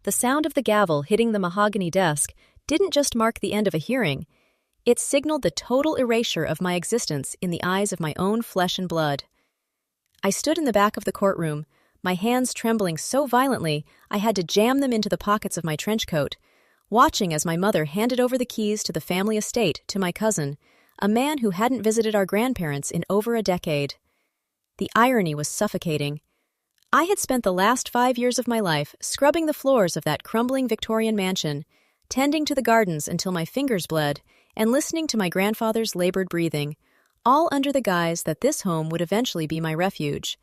The sound of the gavel hitting the mahogany desk didn't just mark the end of a hearing, it signaled the total erasure of my existence in the eyes of my own flesh and blood. I stood in the back of the courtroom, my hands trembling so violently I had to jam them into the pockets of my trench coat, watching as my mother handed over the keys to the family estate to my cousin, a man who hadn't visited our grandparents in over a decade. The irony was suffocating. I had spent the last 5 years of my life scrubbing the floors of that crumbling Victorian mansion, tending to the gardens until my fingers bled, and listening to my grandfather's labored breathing, all under the guise that this home would eventually be my refuge.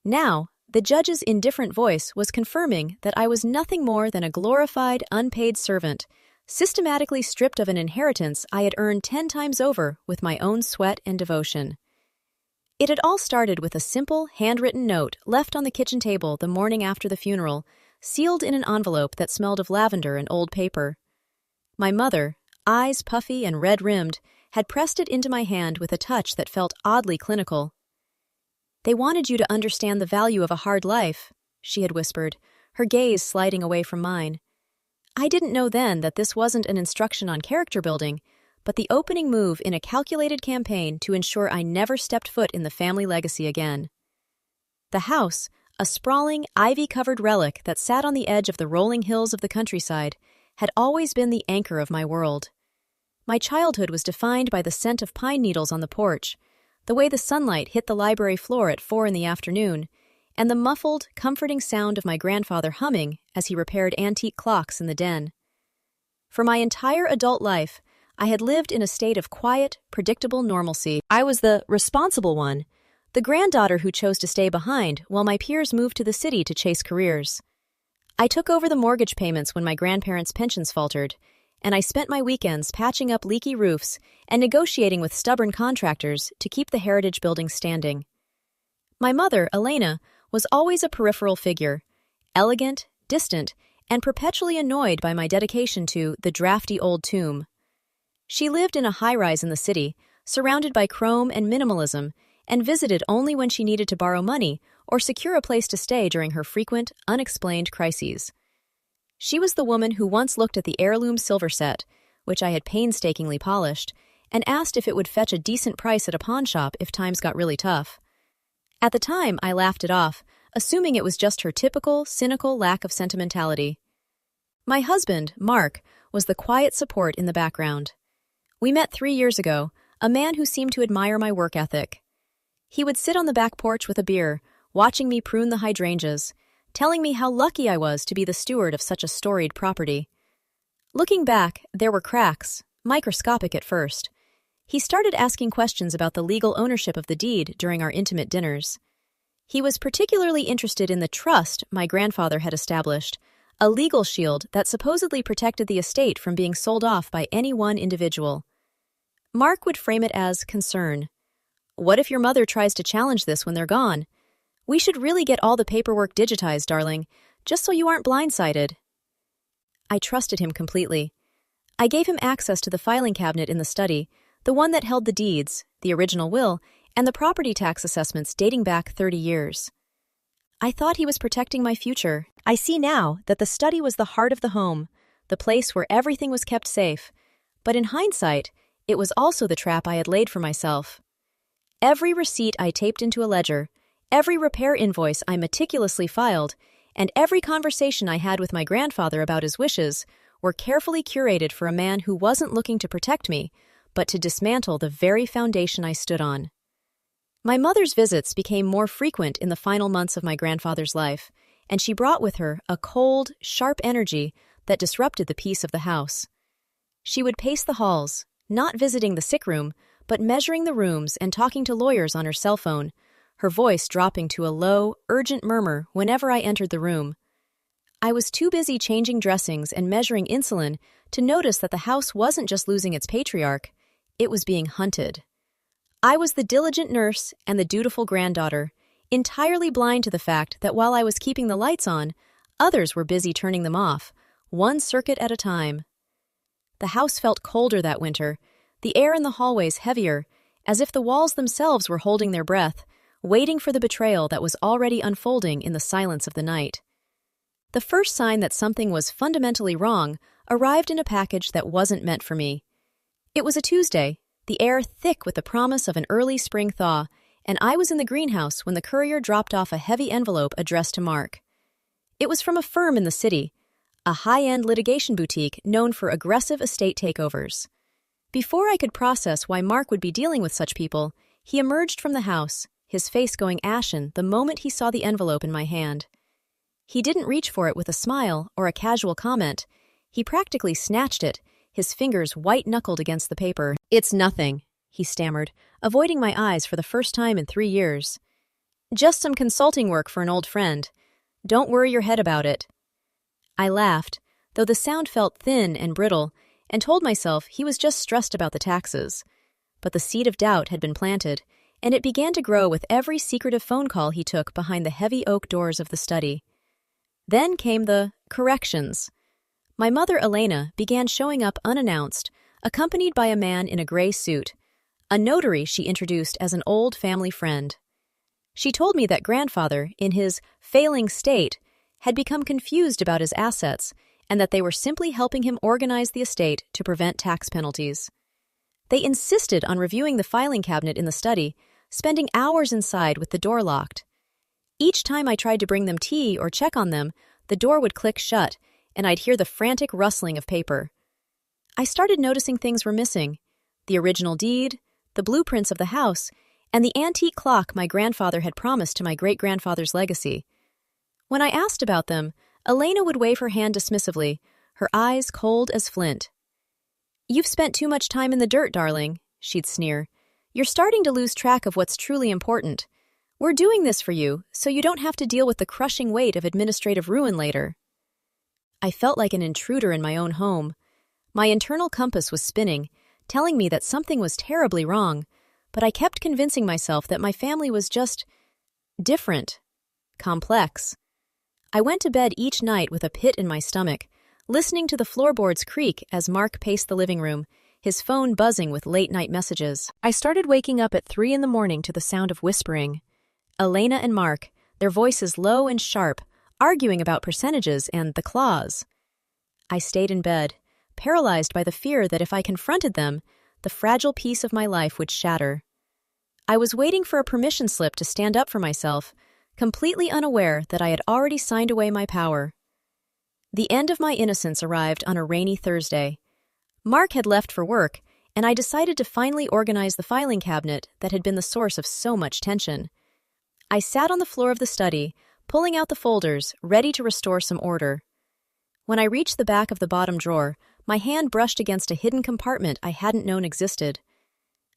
Now, the judge's indifferent voice was confirming that I was nothing more than a glorified, unpaid servant, systematically stripped of an inheritance I had earned 10 times over with my own sweat and devotion. It had all started with a simple, handwritten note left on the kitchen table the morning after the funeral, sealed in an envelope that smelled of lavender and old paper. My mother, eyes puffy and red-rimmed, had pressed it into my hand with a touch that felt oddly clinical. "They wanted you to understand the value of a hard life," she had whispered, her gaze sliding away from mine. I didn't know then that this wasn't an instruction on character building, but the opening move in a calculated campaign to ensure I never stepped foot in the family legacy again. The house, a sprawling, ivy-covered relic that sat on the edge of the rolling hills of the countryside, had always been the anchor of my world. My childhood was defined by the scent of pine needles on the porch, the way the sunlight hit the library floor at 4 in the afternoon, and the muffled, comforting sound of my grandfather humming as he repaired antique clocks in the den. For my entire adult life, I had lived in a state of quiet, predictable normalcy. I was the responsible one, the granddaughter who chose to stay behind while my peers moved to the city to chase careers. I took over the mortgage payments when my grandparents' pensions faltered, and I spent my weekends patching up leaky roofs and negotiating with stubborn contractors to keep the heritage building standing. My mother, Elena, was always a peripheral figure, elegant, distant, and perpetually annoyed by my dedication to the drafty old tomb. She lived in a high-rise in the city, surrounded by chrome and minimalism, and visited only when she needed to borrow money or secure a place to stay during her frequent, unexplained crises. She was the woman who once looked at the heirloom silver set, which I had painstakingly polished, and asked if it would fetch a decent price at a pawn shop if times got really tough. At the time, I laughed it off, assuming it was just her typical, cynical lack of sentimentality. My husband, Mark, was the quiet support in the background. We met 3 years ago, a man who seemed to admire my work ethic. He would sit on the back porch with a beer, watching me prune the hydrangeas, telling me how lucky I was to be the steward of such a storied property. Looking back, there were cracks, microscopic at first. He started asking questions about the legal ownership of the deed during our intimate dinners. He was particularly interested in the trust my grandfather had established, a legal shield that supposedly protected the estate from being sold off by any one individual. Mark would frame it as concern. "What if your mother tries to challenge this when they're gone? We should really get all the paperwork digitized, darling, just so you aren't blindsided." I trusted him completely. I gave him access to the filing cabinet in the study, the one that held the deeds, the original will, and the property tax assessments dating back 30 years. I thought he was protecting my future. I see now that the study was the heart of the home, the place where everything was kept safe. But in hindsight, it was also the trap I had laid for myself. Every receipt I taped into a ledger, every repair invoice I meticulously filed, and every conversation I had with my grandfather about his wishes were carefully curated for a man who wasn't looking to protect me, but to dismantle the very foundation I stood on. My mother's visits became more frequent in the final months of my grandfather's life, and she brought with her a cold, sharp energy that disrupted the peace of the house. She would pace the halls, not visiting the sick room, but measuring the rooms and talking to lawyers on her cell phone, her voice dropping to a low, urgent murmur whenever I entered the room. I was too busy changing dressings and measuring insulin to notice that the house wasn't just losing its patriarch, it was being hunted. I was the diligent nurse and the dutiful granddaughter, entirely blind to the fact that while I was keeping the lights on, others were busy turning them off, one circuit at a time. The house felt colder that winter, the air in the hallways heavier, as if the walls themselves were holding their breath, waiting for the betrayal that was already unfolding in the silence of the night. The first sign that something was fundamentally wrong arrived in a package that wasn't meant for me. It was a Tuesday, the air thick with the promise of an early spring thaw, and I was in the greenhouse when the courier dropped off a heavy envelope addressed to Mark. It was from a firm in the city, a high-end litigation boutique known for aggressive estate takeovers. Before I could process why Mark would be dealing with such people, he emerged from the house, his face going ashen the moment he saw the envelope in my hand. He didn't reach for it with a smile or a casual comment. He practically snatched it, his fingers white-knuckled against the paper. "It's nothing," he stammered, avoiding my eyes for the first time in 3 years. "Just some consulting work for an old friend. Don't worry your head about it." I laughed, though the sound felt thin and brittle, and told myself he was just stressed about the taxes. But the seed of doubt had been planted, and it began to grow with every secretive phone call he took behind the heavy oak doors of the study. Then came the corrections. My mother, Elena, began showing up unannounced, accompanied by a man in a gray suit, a notary she introduced as an old family friend. She told me that grandfather, in his failing state, had become confused about his assets and that they were simply helping him organize the estate to prevent tax penalties. They insisted on reviewing the filing cabinet in the study, spending hours inside with the door locked. Each time I tried to bring them tea or check on them, the door would click shut, and I'd hear the frantic rustling of paper. I started noticing things were missing: the original deed, the blueprints of the house, and the antique clock my grandfather had promised to my great-grandfather's legacy. When I asked about them, Elena would wave her hand dismissively, her eyes cold as flint. "You've spent too much time in the dirt, darling," she'd sneer. "You're starting to lose track of what's truly important. We're doing this for you, so you don't have to deal with the crushing weight of administrative ruin later." I felt like an intruder in my own home. My internal compass was spinning, telling me that something was terribly wrong, but I kept convincing myself that my family was just different, complex. I went to bed each night with a pit in my stomach, listening to the floorboards creak as Mark paced the living room, his phone buzzing with late-night messages. I started waking up at 3 a.m. to the sound of whispering. Elena and Mark, their voices low and sharp, arguing about percentages and the clause. I stayed in bed, paralyzed by the fear that if I confronted them, the fragile piece of my life would shatter. I was waiting for a permission slip to stand up for myself, completely unaware that I had already signed away my power. The end of my innocence arrived on a rainy Thursday. Mark had left for work, and I decided to finally organize the filing cabinet that had been the source of so much tension. I sat on the floor of the study, pulling out the folders, ready to restore some order. When I reached the back of the bottom drawer, my hand brushed against a hidden compartment I hadn't known existed.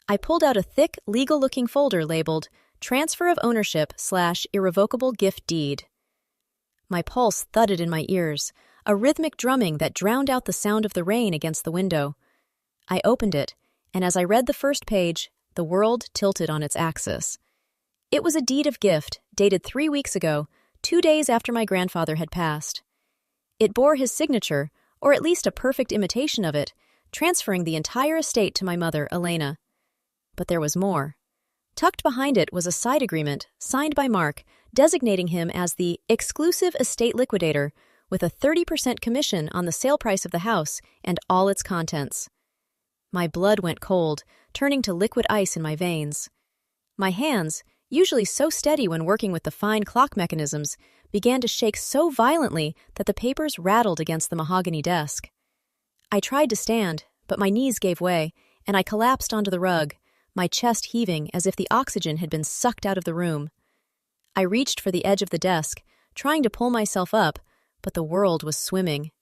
I pulled out a thick, legal-looking folder labeled Transfer of Ownership/Irrevocable Gift Deed. My pulse thudded in my ears, a rhythmic drumming that drowned out the sound of the rain against the window. I opened it, and as I read the first page, the world tilted on its axis. It was a deed of gift, dated 3 weeks ago, 2 days after my grandfather had passed. It bore his signature, or at least a perfect imitation of it, transferring the entire estate to my mother, Elena. But there was more. Tucked behind it was a side agreement, signed by Mark, designating him as the exclusive estate liquidator, with a 30% commission on the sale price of the house and all its contents. My blood went cold, turning to liquid ice in my veins. My hands, usually so steady when working with the fine clock mechanisms, began to shake so violently that the papers rattled against the mahogany desk. I tried to stand, but my knees gave way, and I collapsed onto the rug, my chest heaving as if the oxygen had been sucked out of the room. I reached for the edge of the desk, trying to pull myself up, but the world was swimming.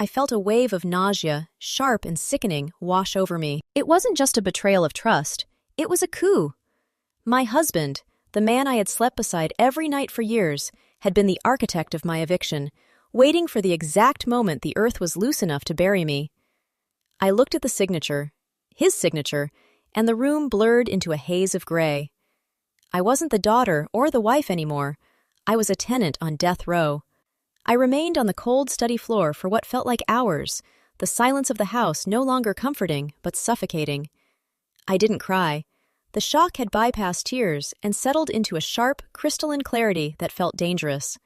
I felt a wave of nausea, sharp and sickening, wash over me. It wasn't just a betrayal of trust. It was a coup. My husband, the man I had slept beside every night for years, had been the architect of my eviction, waiting for the exact moment the earth was loose enough to bury me. I looked at the signature, his signature, and the room blurred into a haze of gray. I wasn't the daughter or the wife anymore. I was a tenant on death row. I remained on the cold study floor for what felt like hours, the silence of the house no longer comforting but suffocating. I didn't cry. The shock had bypassed tears and settled into a sharp, crystalline clarity that felt dangerous.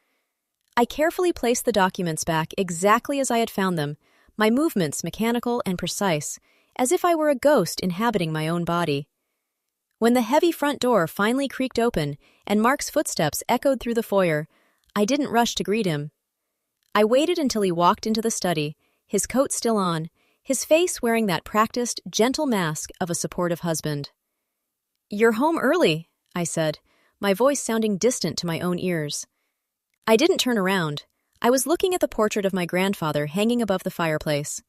I carefully placed the documents back exactly as I had found them, my movements mechanical and precise, as if I were a ghost inhabiting my own body. When the heavy front door finally creaked open and Mark's footsteps echoed through the foyer, I didn't rush to greet him. I waited until he walked into the study, his coat still on, his face wearing that practiced, gentle mask of a supportive husband. "You're home early," I said, my voice sounding distant to my own ears. I didn't turn around. I was looking at the portrait of my grandfather hanging above the fireplace.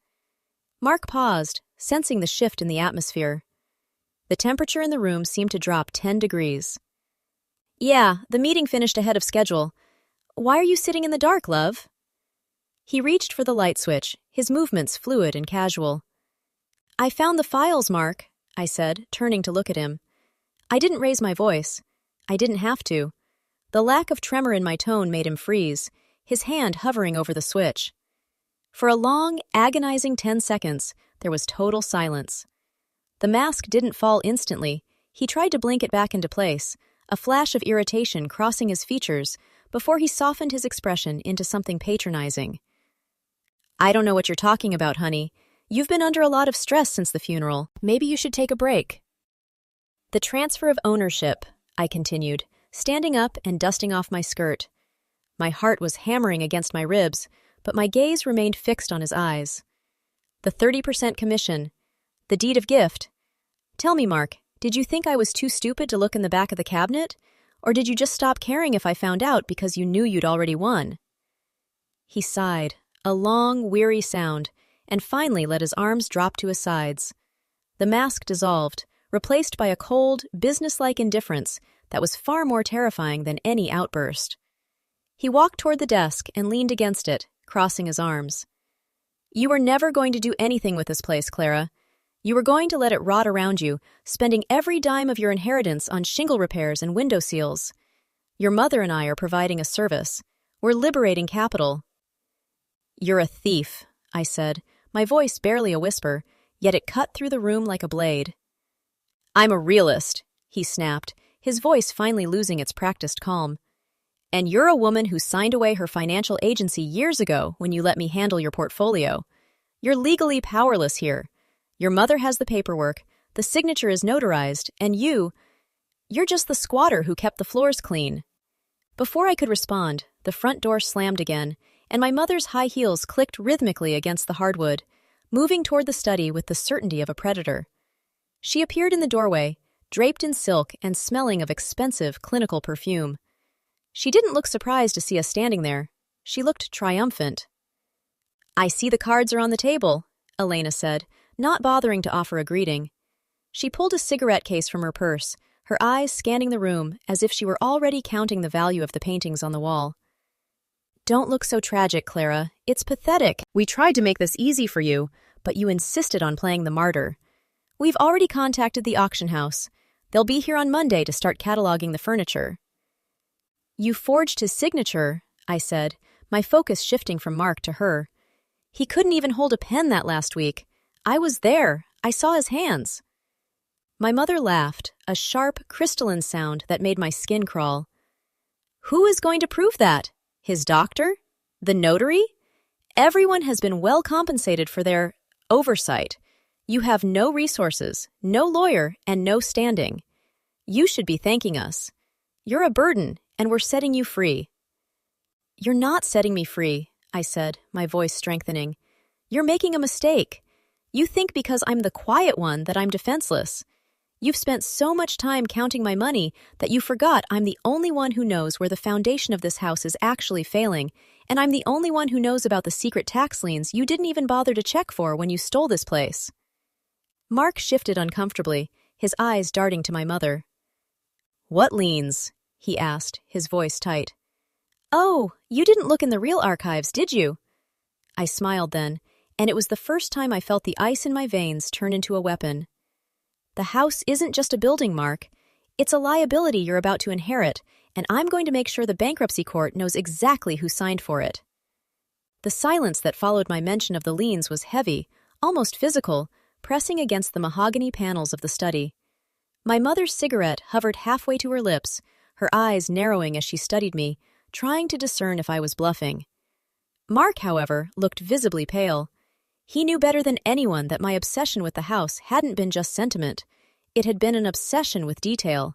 Mark paused, sensing the shift in the atmosphere. The temperature in the room seemed to drop 10 degrees. "Yeah, the meeting finished ahead of schedule. Why are you sitting in the dark, love?" He reached for the light switch, his movements fluid and casual. "I found the files, Mark," I said, turning to look at him. I didn't raise my voice. I didn't have to. The lack of tremor in my tone made him freeze, his hand hovering over the switch. For a long, agonizing 10 seconds, there was total silence. The mask didn't fall instantly. He tried to blink it back into place, a flash of irritation crossing his features before he softened his expression into something patronizing. "I don't know what you're talking about, honey. You've been under a lot of stress since the funeral. Maybe you should take a break." "The transfer of ownership," I continued, standing up and dusting off my skirt. My heart was hammering against my ribs, but my gaze remained fixed on his eyes. "The 30% commission. The deed of gift. Tell me, Mark, did you think I was too stupid to look in the back of the cabinet? Or did you just stop caring if I found out because you knew you'd already won?" He sighed, a long, weary sound, and finally let his arms drop to his sides. The mask dissolved, replaced by a cold, businesslike indifference that was far more terrifying than any outburst. He walked toward the desk and leaned against it, crossing his arms. "You were never going to do anything with this place, Clara. You were going to let it rot around you, spending every dime of your inheritance on shingle repairs and window seals. Your mother and I are providing a service. We're liberating capital." "You're a thief," I said, my voice barely a whisper, yet it cut through the room like a blade. "I'm a realist," he snapped, his voice finally losing its practiced calm. "And you're a woman who signed away her financial agency years ago when you let me handle your portfolio. You're legally powerless here. Your mother has the paperwork, the signature is notarized, and you're just the squatter who kept the floors clean." Before I could respond, the front door slammed again, and my mother's high heels clicked rhythmically against the hardwood, moving toward the study with the certainty of a predator. She appeared in the doorway, draped in silk and smelling of expensive clinical perfume. She didn't look surprised to see us standing there. She looked triumphant. "I see the cards are on the table," Elena said, not bothering to offer a greeting. She pulled a cigarette case from her purse, her eyes scanning the room as if she were already counting the value of the paintings on the wall. "Don't look so tragic, Clara. It's pathetic. We tried to make this easy for you, but you insisted on playing the martyr. We've already contacted the auction house. They'll be here on Monday to start cataloging the furniture." "You forged his signature," I said, my focus shifting from Mark to her. "He couldn't even hold a pen that last week. I was there. I saw his hands." My mother laughed, a sharp, crystalline sound that made my skin crawl. "Who is going to prove that? His doctor? The notary? Everyone has been well compensated for their oversight. You have no resources, no lawyer, and no standing. You should be thanking us. You're a burden, and we're setting you free." "You're not setting me free," I said, my voice strengthening. "You're making a mistake. You think because I'm the quiet one that I'm defenseless. You've spent so much time counting my money that you forgot I'm the only one who knows where the foundation of this house is actually failing, and I'm the only one who knows about the secret tax liens you didn't even bother to check for when you stole this place." Mark shifted uncomfortably, his eyes darting to my mother. "What liens?" he asked, his voice tight. "Oh, you didn't look in the real archives, did you?" I smiled then, and it was the first time I felt the ice in my veins turn into a weapon. "The house isn't just a building, Mark. It's a liability you're about to inherit, and I'm going to make sure the bankruptcy court knows exactly who signed for it." The silence that followed my mention of the liens was heavy, almost physical, pressing against the mahogany panels of the study. My mother's cigarette hovered halfway to her lips, her eyes narrowing as she studied me, trying to discern if I was bluffing. Mark, however, looked visibly pale. He knew better than anyone that my obsession with the house hadn't been just sentiment. It had been an obsession with detail.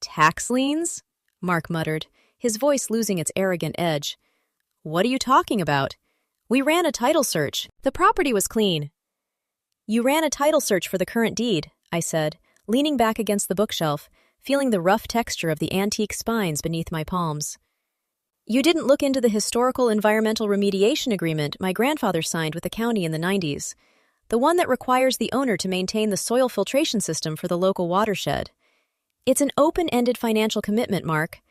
"Tax liens?" Mark muttered, his voice losing its arrogant edge. "What are you talking about? We ran a title search. The property was clean." "You ran a title search for the current deed," I said, leaning back against the bookshelf, feeling the rough texture of the antique spines beneath my palms. "You didn't look into the historical environmental remediation agreement my grandfather signed with the county in the 90s, the one that requires the owner to maintain the soil filtration system for the local watershed. It's an open-ended financial commitment, Mark.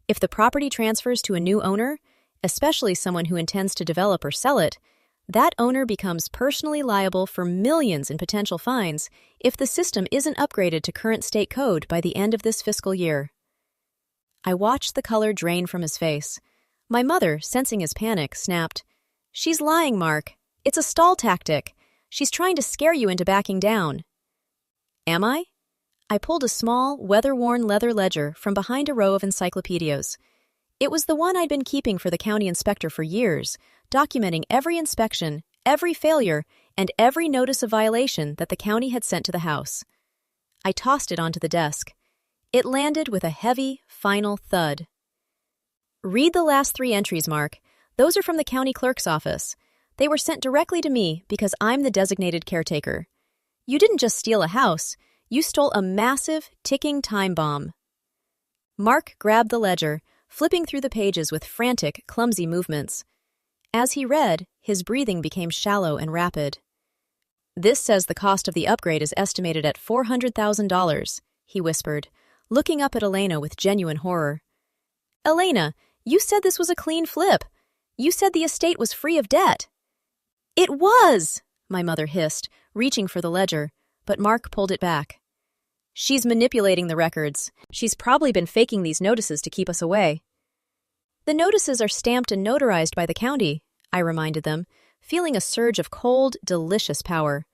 If the property transfers to a new owner, especially someone who intends to develop or sell it, that owner becomes personally liable for millions in potential fines if the system isn't upgraded to current state code by the end of this fiscal year." I watched the color drain from his face. My mother, sensing his panic, snapped, "She's lying, Mark. It's a stall tactic. She's trying to scare you into backing down." "Am I?" I pulled a small, weather-worn leather ledger from behind a row of encyclopedias. It was the one I'd been keeping for the county inspector for years, documenting every inspection, every failure, and every notice of violation that the county had sent to the house. I tossed it onto the desk. It landed with a heavy, final thud. "Read the last 3 entries, Mark. Those are from the county clerk's office. They were sent directly to me because I'm the designated caretaker. You didn't just steal a house, you stole a massive, ticking time bomb." Mark grabbed the ledger, flipping through the pages with frantic, clumsy movements. As he read, his breathing became shallow and rapid. "This says the cost of the upgrade is estimated at $400,000, he whispered, looking up at Elena with genuine horror. "Elena, you said this was a clean flip. You said the estate was free of debt." "It was!" my mother hissed, reaching for the ledger, but Mark pulled it back. "She's manipulating the records. She's probably been faking these notices to keep us away." "The notices are stamped and notarized by the county," I reminded them, feeling a surge of cold, delicious power.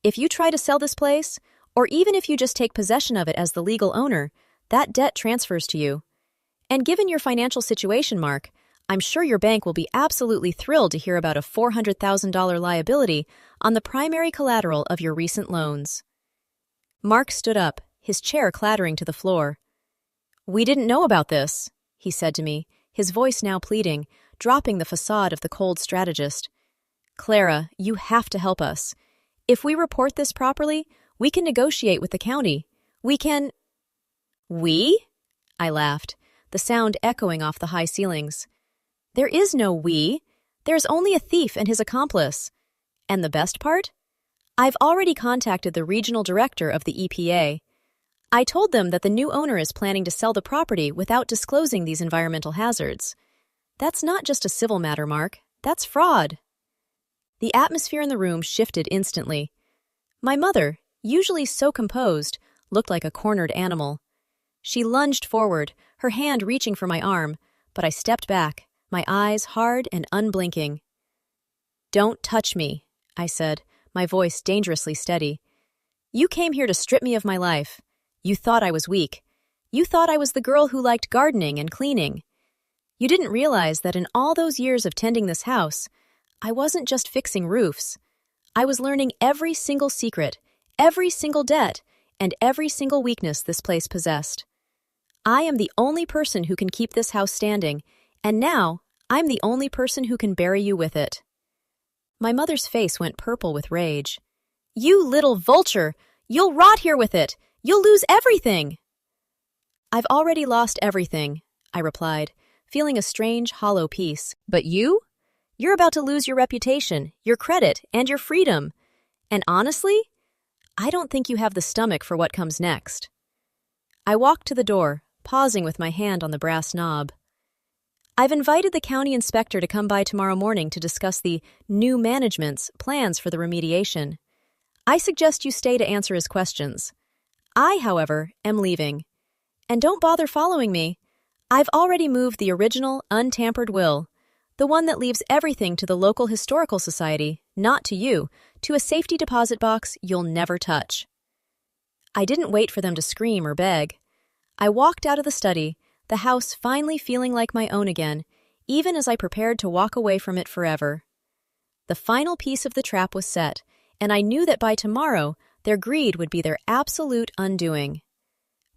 "If you try to sell this place, or even if you just take possession of it as the legal owner, that debt transfers to you. And given your financial situation, Mark, I'm sure your bank will be absolutely thrilled to hear about a $400,000 liability on the primary collateral of your recent loans." Mark stood up, his chair clattering to the floor. "We didn't know about this," he said to me, his voice now pleading, dropping the facade of the cold strategist. "Clara, you have to help us. If we report this properly, we can negotiate with the county. We can—" "We?" I laughed, the sound echoing off the high ceilings. "There is no we. There's only a thief and his accomplice. And the best part? I've already contacted the regional director of the EPA. I told them that the new owner is planning to sell the property without disclosing these environmental hazards. That's not just a civil matter, Mark. That's fraud." The atmosphere in the room shifted instantly. My mother, usually so composed, looked like a cornered animal. She lunged forward, her hand reaching for my arm, but I stepped back, my eyes hard and unblinking. "Don't touch me," I said, my voice dangerously steady. "You came here to strip me of my life. You thought I was weak. You thought I was the girl who liked gardening and cleaning. You didn't realize that in all those years of tending this house, I wasn't just fixing roofs. I was learning every single secret, every single debt, and every single weakness this place possessed. I am the only person who can keep this house standing, and now I'm the only person who can bury you with it." My mother's face went purple with rage. "You little vulture! You'll rot here with it! You'll lose everything!" "I've already lost everything," I replied, feeling a strange, hollow peace. "But you? You're about to lose your reputation, your credit, and your freedom. And honestly, I don't think you have the stomach for what comes next." I walked to the door, pausing with my hand on the brass knob. "I've invited the county inspector to come by tomorrow morning to discuss the new management's plans for the remediation. I suggest you stay to answer his questions. I, however, am leaving. And don't bother following me. I've already moved the original, untampered will, the one that leaves everything to the local historical society, not to you, to a safety deposit box you'll never touch." I didn't wait for them to scream or beg. I walked out of the study, the house finally feeling like my own again, even as I prepared to walk away from it forever. The final piece of the trap was set, and I knew that by tomorrow, their greed would be their absolute undoing.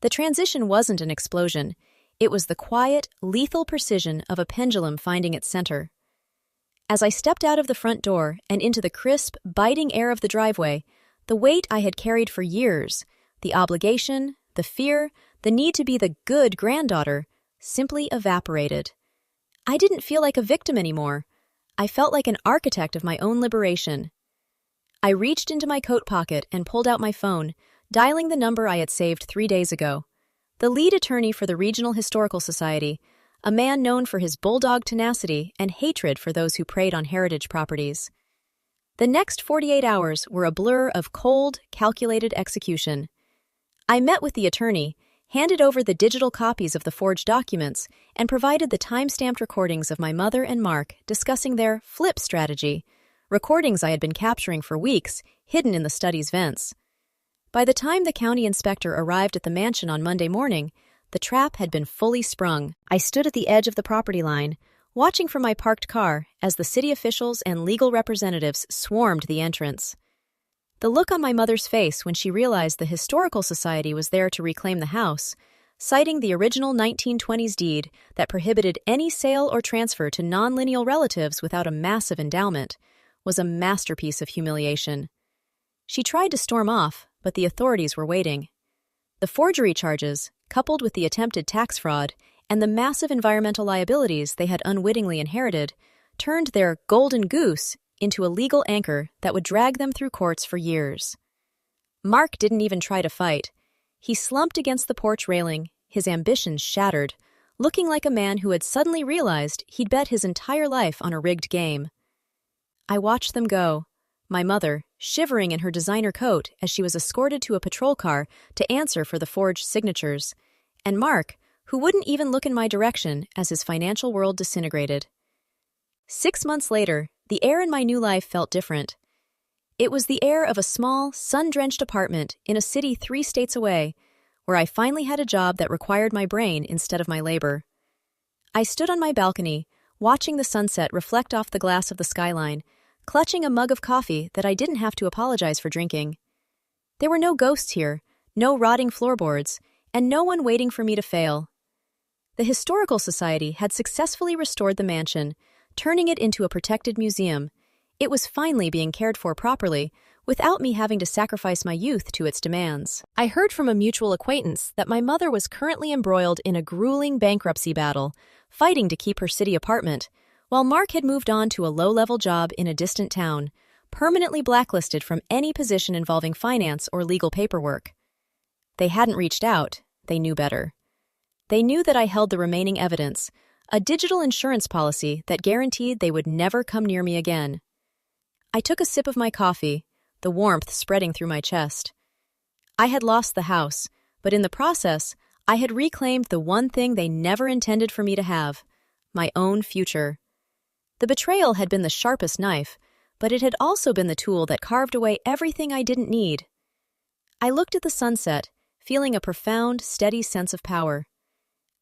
The transition wasn't an explosion. It was the quiet, lethal precision of a pendulum finding its center. As I stepped out of the front door and into the crisp, biting air of the driveway, the weight I had carried for years, the obligation, the fear, the need to be the good granddaughter, simply evaporated. I didn't feel like a victim anymore. I felt like an architect of my own liberation. I reached into my coat pocket and pulled out my phone, dialing the number I had saved 3 days ago. The lead attorney for the Regional Historical Society, a man known for his bulldog tenacity and hatred for those who preyed on heritage properties. The next 48 hours were a blur of cold, calculated execution. I met with the attorney, handed over the digital copies of the forged documents, and provided the time-stamped recordings of my mother and Mark discussing their flip strategy, recordings I had been capturing for weeks, hidden in the study's vents. By the time the county inspector arrived at the mansion on Monday morning, the trap had been fully sprung. I stood at the edge of the property line, watching from my parked car as the city officials and legal representatives swarmed the entrance. The look on my mother's face when she realized the Historical Society was there to reclaim the house, citing the original 1920s deed that prohibited any sale or transfer to non-lineal relatives without a massive endowment, was a masterpiece of humiliation. She tried to storm off, but the authorities were waiting. The forgery charges, coupled with the attempted tax fraud and the massive environmental liabilities they had unwittingly inherited, turned their golden goose into a legal anchor that would drag them through courts for years. Mark didn't even try to fight. He slumped against the porch railing, his ambitions shattered, looking like a man who had suddenly realized he'd bet his entire life on a rigged game. I watched them go, my mother shivering in her designer coat as she was escorted to a patrol car to answer for the forged signatures, and Mark, who wouldn't even look in my direction as his financial world disintegrated. 6 months later, the air in my new life felt different. It was the air of a small, sun-drenched apartment in a city 3 states away, where I finally had a job that required my brain instead of my labor. I stood on my balcony, watching the sunset reflect off the glass of the skyline, clutching a mug of coffee that I didn't have to apologize for drinking. There were no ghosts here, no rotting floorboards, and no one waiting for me to fail. The Historical Society had successfully restored the mansion, turning it into a protected museum. It was finally being cared for properly, without me having to sacrifice my youth to its demands. I heard from a mutual acquaintance that my mother was currently embroiled in a grueling bankruptcy battle, fighting to keep her city apartment, while Mark had moved on to a low-level job in a distant town, permanently blacklisted from any position involving finance or legal paperwork. They hadn't reached out, they knew better. They knew that I held the remaining evidence, a digital insurance policy that guaranteed they would never come near me again. I took a sip of my coffee, the warmth spreading through my chest. I had lost the house, but in the process, I had reclaimed the one thing they never intended for me to have, my own future. The betrayal had been the sharpest knife, but it had also been the tool that carved away everything I didn't need. I looked at the sunset, feeling a profound, steady sense of power.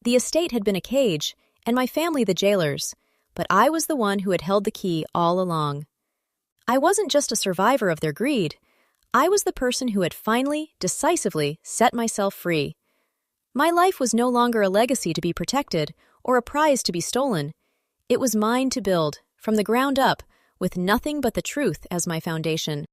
The estate had been a cage, and my family the jailers, but I was the one who had held the key all along. I wasn't just a survivor of their greed. I was the person who had finally, decisively, set myself free. My life was no longer a legacy to be protected or a prize to be stolen. It was mine to build, from the ground up, with nothing but the truth as my foundation.